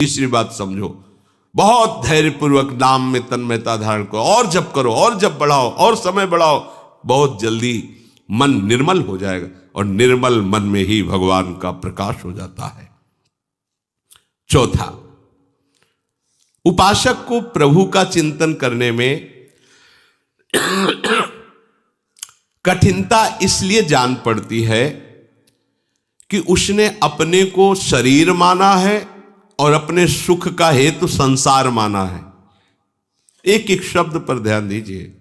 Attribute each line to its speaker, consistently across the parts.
Speaker 1: तीसरी बात समझो, बहुत धैर्यपूर्वक नाम में तन्मयता धारण करो, और जप करो, और जप बढ़ाओ, और समय बढ़ाओ, बहुत जल्दी मन निर्मल हो जाएगा, और निर्मल मन में ही भगवान का प्रकाश हो जाता है। चौथा, उपासक को प्रभु का चिंतन करने में कठिनता इसलिए जान पड़ती है कि उसने अपने को शरीर माना है और अपने सुख का हेतु संसार माना है। एक एक शब्द पर ध्यान दीजिए।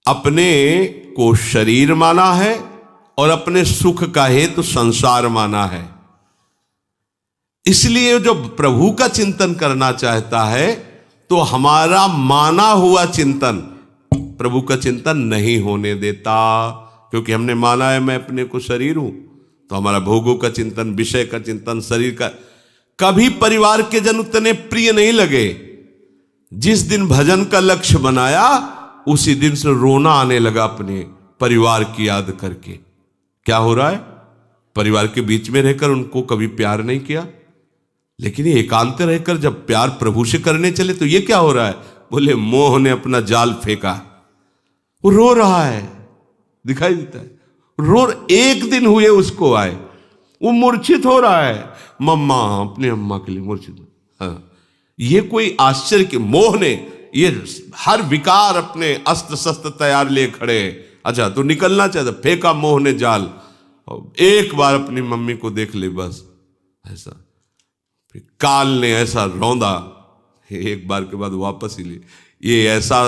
Speaker 1: अपने को शरीर माना है और अपने सुख का हेतु संसार माना है। इसलिए जो प्रभु का चिंतन करना चाहता है तो हमारा माना हुआ चिंतन प्रभु का चिंतन नहीं होने देता, क्योंकि हमने माना है मैं अपने को शरीर हूं, तो हमारा भोगों का चिंतन, विषय का चिंतन, शरीर का। कभी परिवार के जन उतने प्रिय नहीं लगे। जिस दिन भजन का लक्ष्य बनाया उसी दिन से रोना आने लगा अपने परिवार की याद करके। क्या हो रहा है? परिवार के बीच में रहकर उनको कभी प्यार नहीं किया, लेकिन ये एकांत रहकर जब प्यार प्रभु से करने चले तो ये क्या हो रहा है? बोले मोह ने अपना जाल फेंका। वो रो रहा है, दिखाई देता है। एक दिन हुए उसको आए, वो मूर्छित हो रहा है। मम्मा, अपने अम्मा के लिए मूर्छित। हाँ, ये कोई आश्चर्य कि मोह ने ये हर विकार अपने अस्त्र शस्त्र तैयार लिए खड़े। अच्छा, तो निकलना चाहता, फेंका मोह ने जाल। एक बार अपनी मम्मी को देख ले बस, ऐसा। फिर काल ने ऐसा रौंदा, एक बार के बाद वापस ही ले। ये ऐसा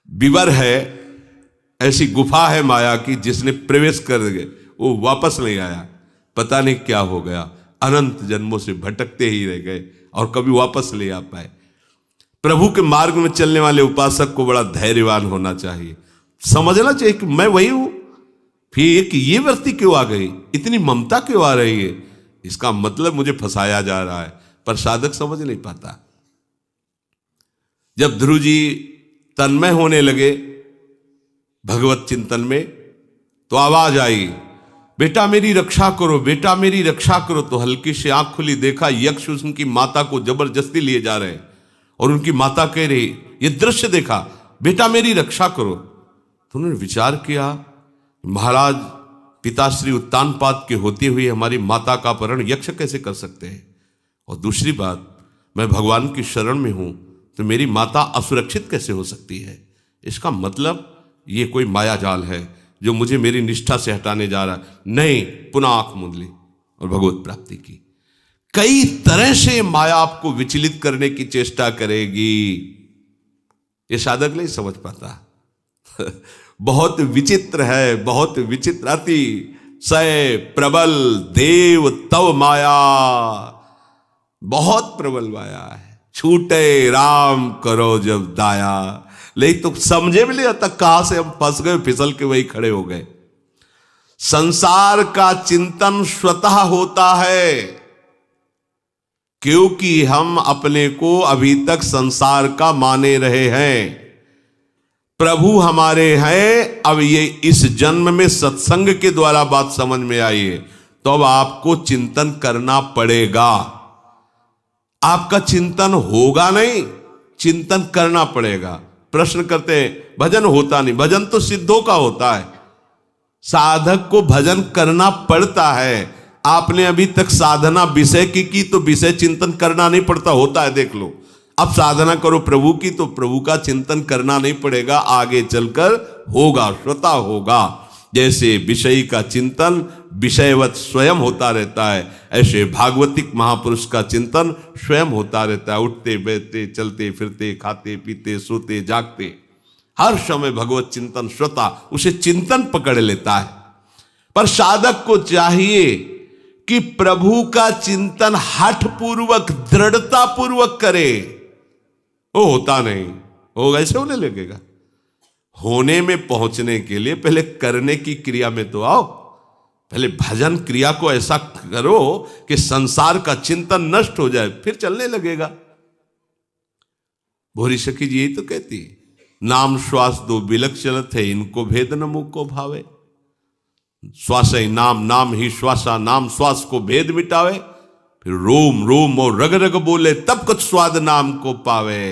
Speaker 1: विवर है, ऐसी गुफा है माया की, जिसने प्रवेश कर गए वो वापस नहीं आया। पता नहीं क्या हो गया, अनंत जन्मों से भटकते ही रह गए और कभी वापस ले आ पाए। प्रभु के मार्ग में चलने वाले उपासक को बड़ा धैर्यवान होना चाहिए, समझना चाहिए कि मैं वही हूं। फिर कि ये वृत्ति क्यों आ गई, इतनी ममता क्यों आ रही है, इसका मतलब मुझे फंसाया जा रहा है, पर साधक समझ नहीं पाता। जब ध्रुव जी तन्मय होने लगे भगवत चिंतन में, तो आवाज आई, बेटा मेरी रक्षा करो, बेटा मेरी रक्षा करो। तो हल्की से आंख खुली, देखा यक्ष उनकी माता को जबरदस्ती लिए जा रहे हैं, और उनकी माता कह रही, ये दृश्य देखा, बेटा मेरी रक्षा करो। तो उन्होंने विचार किया, महाराज पिताश्री उत्तानपाद के होते हुए हमारी माता का अपहरण यक्ष कैसे कर सकते हैं? और दूसरी बात, मैं भगवान की शरण में हूं, तो मेरी माता असुरक्षित कैसे हो सकती है? इसका मतलब ये कोई माया जाल है जो मुझे मेरी निष्ठा से हटाने जा रहा है। नहीं, पुनः आंख मूंद ली और भगवत प्राप्ति की। कई तरह से माया आपको विचलित करने की चेष्टा करेगी, ये साधक नहीं समझ पाता। बहुत विचित्र है, बहुत विचित्र। अति सय प्रबल देव तव माया, बहुत प्रबल माया है। छूटे राम करो जब दाया। लेकिन तो समझे भी नहीं आता कहां से हम फंस गए, फिसल के वही खड़े हो गए। संसार का चिंतन स्वतः होता है, क्योंकि हम अपने को अभी तक संसार का माने रहे हैं। प्रभु हमारे हैं, अब ये इस जन्म में सत्संग के द्वारा बात समझ में आई है, तो अब आपको चिंतन करना पड़ेगा। आपका चिंतन होगा नहीं, चिंतन करना पड़ेगा। प्रश्न करते हैं, भजन होता नहीं। भजन तो सिद्धों का होता है, साधक को भजन करना पड़ता है। आपने अभी तक साधना विषय की तो विषय चिंतन करना नहीं पड़ता, होता है, देख लो। अब साधना करो प्रभु की, तो प्रभु का चिंतन करना नहीं पड़ेगा, आगे चलकर होगा, स्वतः होगा। जैसे विषय का चिंतन विषयवत स्वयं होता रहता है, ऐसे भागवतिक महापुरुष का चिंतन स्वयं होता रहता है। उठते बैठते, चलते फिरते, खाते पीते, सोते जागते, हर समय भगवत चिंतन स्वतः उसे चिंतन पकड़ लेता है। पर साधक को चाहिए कि प्रभु का चिंतन हठ पूर्वक, दृढ़ता पूर्वक करे। वो होता नहीं, वो ऐसे होने लगेगा। होने में पहुंचने के लिए पहले करने की क्रिया में तो आओ। पहले भजन क्रिया को ऐसा करो कि संसार का चिंतन नष्ट हो जाए, फिर चलने लगेगा। भोरी सखी जी यही तो कहती, नाम श्वास दो बिलक चलत है, इनको भेद न मुख को भावे। श्वास ही नाम, नाम ही श्वासा, नाम श्वास को भेद मिटावे। फिर रोम रोम और रग रग बोले तब कुछ स्वाद नाम को पावे।